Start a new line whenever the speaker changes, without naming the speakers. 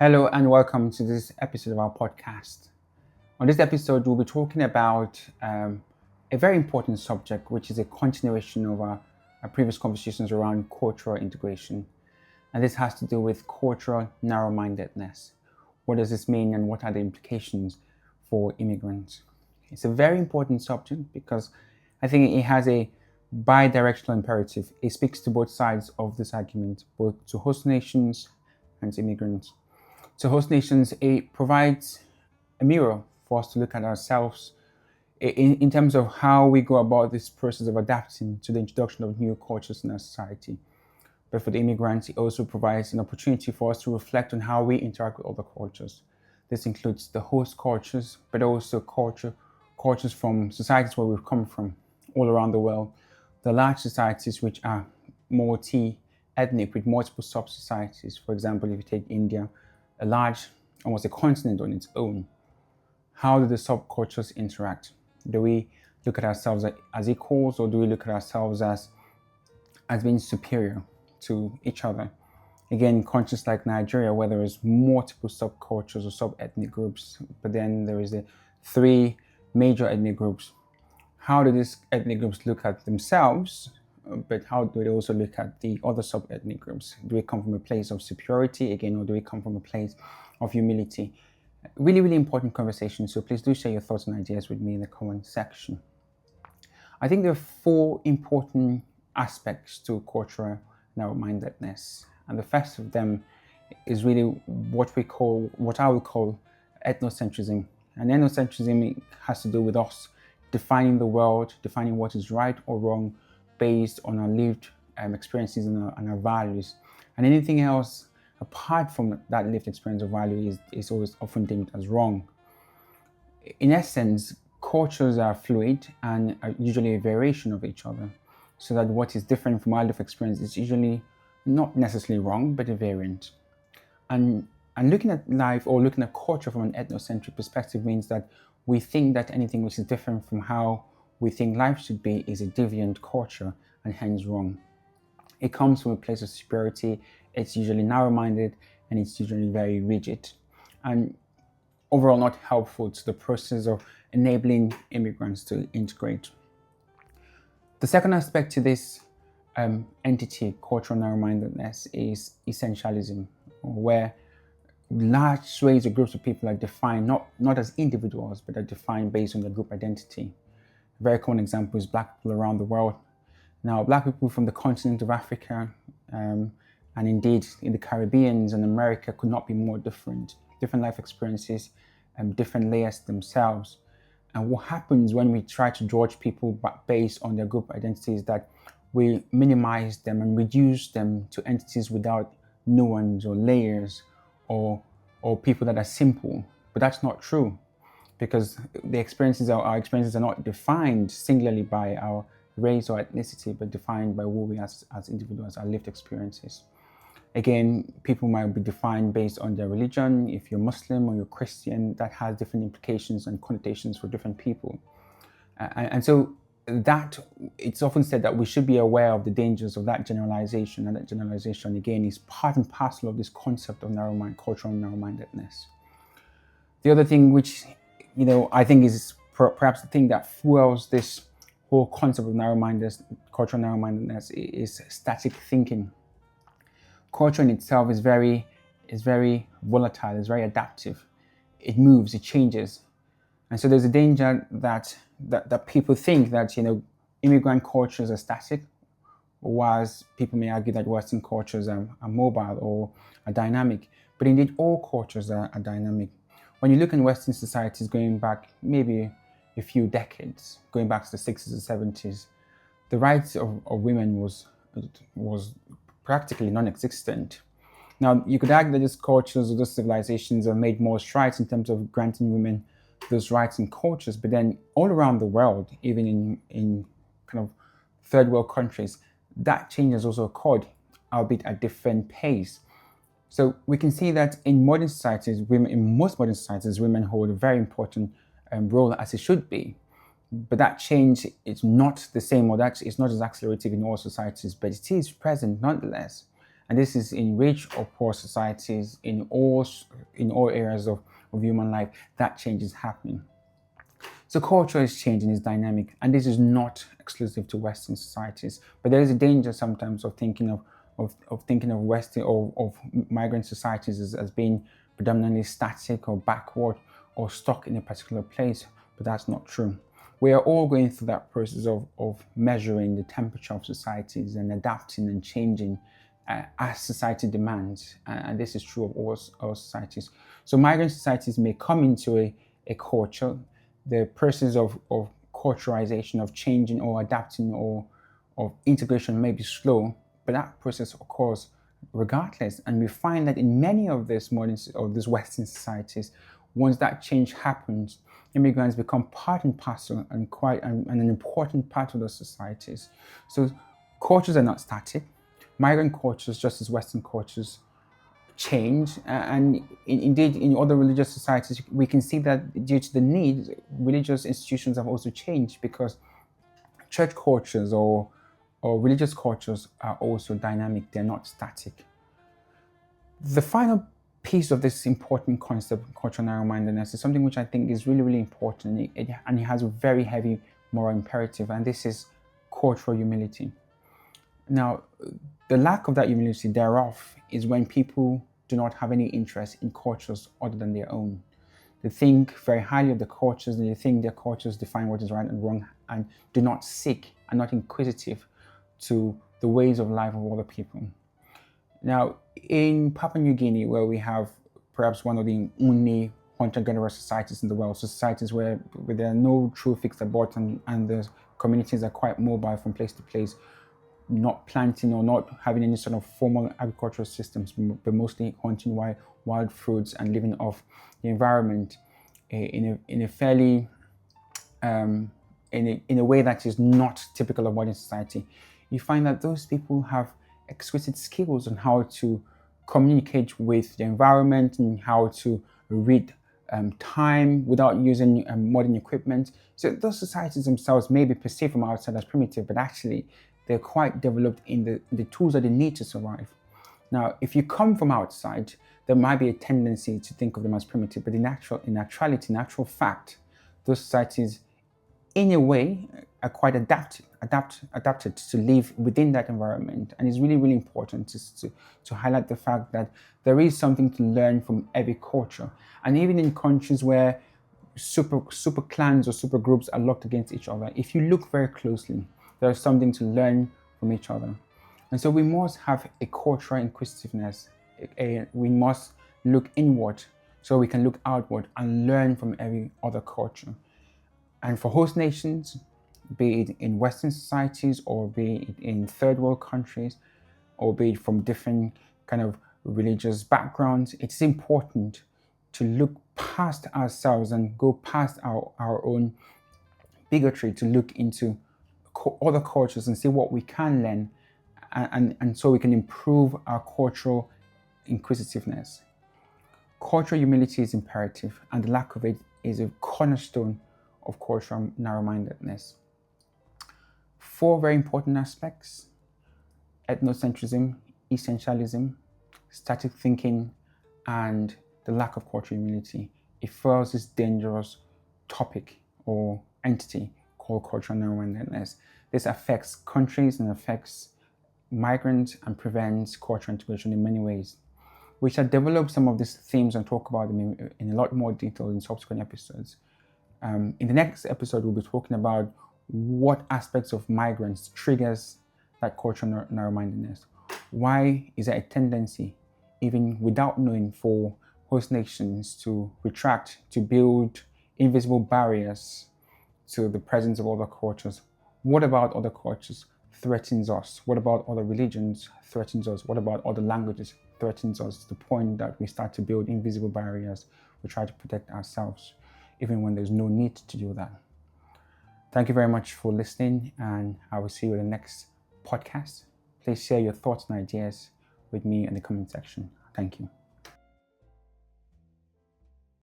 Hello and welcome to this episode of our podcast. On this episode, we'll be talking about a very important subject, which is a continuation of our previous conversations around cultural integration. And this has to do with cultural narrow-mindedness. What does this mean and what are the implications for immigrants? It's a very important subject because I think it has a bi-directional imperative. It speaks to both sides of this argument, both to host nations and to immigrants. To host nations, it provides a mirror for us to look at ourselves in terms of how we go about this process of adapting to the introduction of new cultures in our society. But for the immigrants, it also provides an opportunity for us to reflect on how we interact with other cultures. This includes the host cultures, but also cultures from societies where we've come from all around the world. The large societies which are multi-ethnic with multiple sub-societies. For example, if you take India, a large, almost a continent on its own. How do the subcultures interact? Do we look at ourselves as equals, or do we look at ourselves as being superior to each other? Again, countries like Nigeria, where there is multiple subcultures or sub-ethnic groups, but then there is the three major ethnic groups. How do these ethnic groups look at themselves? But how do they also look at the other sub-ethnic groups? Do we come from a place of superiority again, or do we come from a place of humility? Really, really important conversation. So please do share your thoughts and ideas with me in the comment section. I think there are four important aspects to cultural narrow-mindedness. And the first of them is really what I would call ethnocentrism. And ethnocentrism has to do with us defining the world, defining what is right or wrong, based on our lived experiences and our values. And anything else apart from that lived experience or value is always often deemed as wrong. In essence, cultures are fluid and are usually a variation of each other, so that what is different from our lived experience is usually not necessarily wrong, but a variant. And looking at life or looking at culture from an ethnocentric perspective means that we think that anything which is different from how we think life should be is a deviant culture and hence wrong. It comes from a place of superiority, it's usually narrow-minded, and it's usually very rigid, and overall not helpful to the process of enabling immigrants to integrate. The second aspect to this entity, cultural narrow-mindedness, is essentialism, where large swathes of groups of people are defined not as individuals, but are defined based on their group identity. A very common example is Black people around the world. Now, Black people from the continent of Africa and indeed in the Caribbean and America could not be more different. Different life experiences and different layers themselves. And what happens when we try to judge people based on their group identity is that we minimize them and reduce them to entities without nuance or layers or people that are simple. But that's not true, because our experiences are not defined singularly by our race or ethnicity, but defined by who we are as individuals, our lived experiences. Again, people might be defined based on their religion. If you're Muslim or you're Christian, that has different implications and connotations for different people. And so that it's often said that we should be aware of the dangers of that generalization, and that generalization again is part and parcel of this concept of cultural narrow-mindedness. The other thing which I think is perhaps the thing that fuels this whole concept of cultural narrow-mindedness is static thinking. Culture in itself is very volatile, it's very adaptive. It moves, it changes. And so there's a danger that people think that, immigrant cultures are static, whereas people may argue that Western cultures are mobile or are dynamic. But indeed, all cultures are dynamic. When you look in Western societies going back maybe a few decades, going back to the 60s and 70s, the rights of women was practically non-existent. Now, you could argue that these cultures or those civilizations have made more strides in terms of granting women those rights and cultures, but then all around the world, even in kind of third world countries, that change has also occurred, albeit at different pace. So we can see that in modern societies, in most modern societies, women hold a very important role, as it should be. But that change is not the same, or that is not as accelerated in all societies, but it is present nonetheless. And this is in rich or poor societies, in all areas of human life, that change is happening. So culture is changing, is dynamic, and this is not exclusive to Western societies. But there is a danger sometimes of thinking of thinking of Western or of migrant societies as being predominantly static or backward or stuck in a particular place. But that's not true. We are all going through that process of measuring the temperature of societies and adapting and changing as society demands. And this is true of all societies. So migrant societies may come into a culture. The process of culturalization, of changing or adapting or of integration may be slow, but that process occurs regardless. And we find that in many of these Western societies, once that change happens, immigrants become part and parcel and an important part of those societies. So cultures are not static. Migrant cultures, just as Western cultures, change. And indeed, in other religious societies, we can see that due to the need, religious institutions have also changed, because church cultures or religious cultures are also dynamic. They're not static. The final piece of this important concept, cultural narrow-mindedness, is something which I think is really, really important, and it has a very heavy moral imperative, and this is cultural humility. Now, the lack of that humility thereof is when people do not have any interest in cultures other than their own. They think very highly of the cultures, and they think their cultures define what is right and wrong, and do not seek, and not inquisitive to the ways of life of other people. Now, in Papua New Guinea, where we have perhaps one of the only hunter-gatherer societies in the world, so societies where there are no true fixed aborts, and the communities are quite mobile from place to place, not planting or not having any sort of formal agricultural systems, but mostly hunting wild fruits and living off the environment in a fairly in a way that is not typical of modern society. You find that those people have exquisite skills on how to communicate with the environment and how to read time without using modern equipment. So those societies themselves may be perceived from outside as primitive, but actually they're quite developed in the tools that they need to survive. Now, if you come from outside, there might be a tendency to think of them as primitive, but in actual fact, those societies, in a way, are quite adapted to live within that environment. And it's really, really important to highlight the fact that there is something to learn from every culture. And even in countries where super clans or super groups are locked against each other, if you look very closely, there is something to learn from each other. And so we must have a cultural inquisitiveness. We must look inward so we can look outward and learn from every other culture. And for host nations, be it in Western societies or be it in third world countries, or be it from different kind of religious backgrounds, it's important to look past ourselves and go past our own bigotry to look into other cultures and see what we can learn, and so we can improve our cultural inquisitiveness. Cultural humility is imperative, and the lack of it is a cornerstone of cultural narrow-mindedness. 4 very important aspects: ethnocentrism, essentialism, static thinking, and the lack of cultural humility. It fuels this dangerous topic or entity called cultural narrow-mindedness. This affects countries and affects migrants and prevents cultural integration in many ways. We shall develop some of these themes and talk about them in a lot more detail in subsequent episodes. In the next episode, we'll be talking about what aspects of migrants triggers that cultural narrow-mindedness. Why is there a tendency, even without knowing, for host nations to retract, to build invisible barriers to the presence of other cultures? What about other cultures threatens us? What about other religions threatens us? What about other languages threatens us, to the point that we start to build invisible barriers? We try to protect ourselves, even when there's no need to do that. Thank you very much for listening, and I will see you in the next podcast. Please share your thoughts and ideas with me in the comment section. Thank you.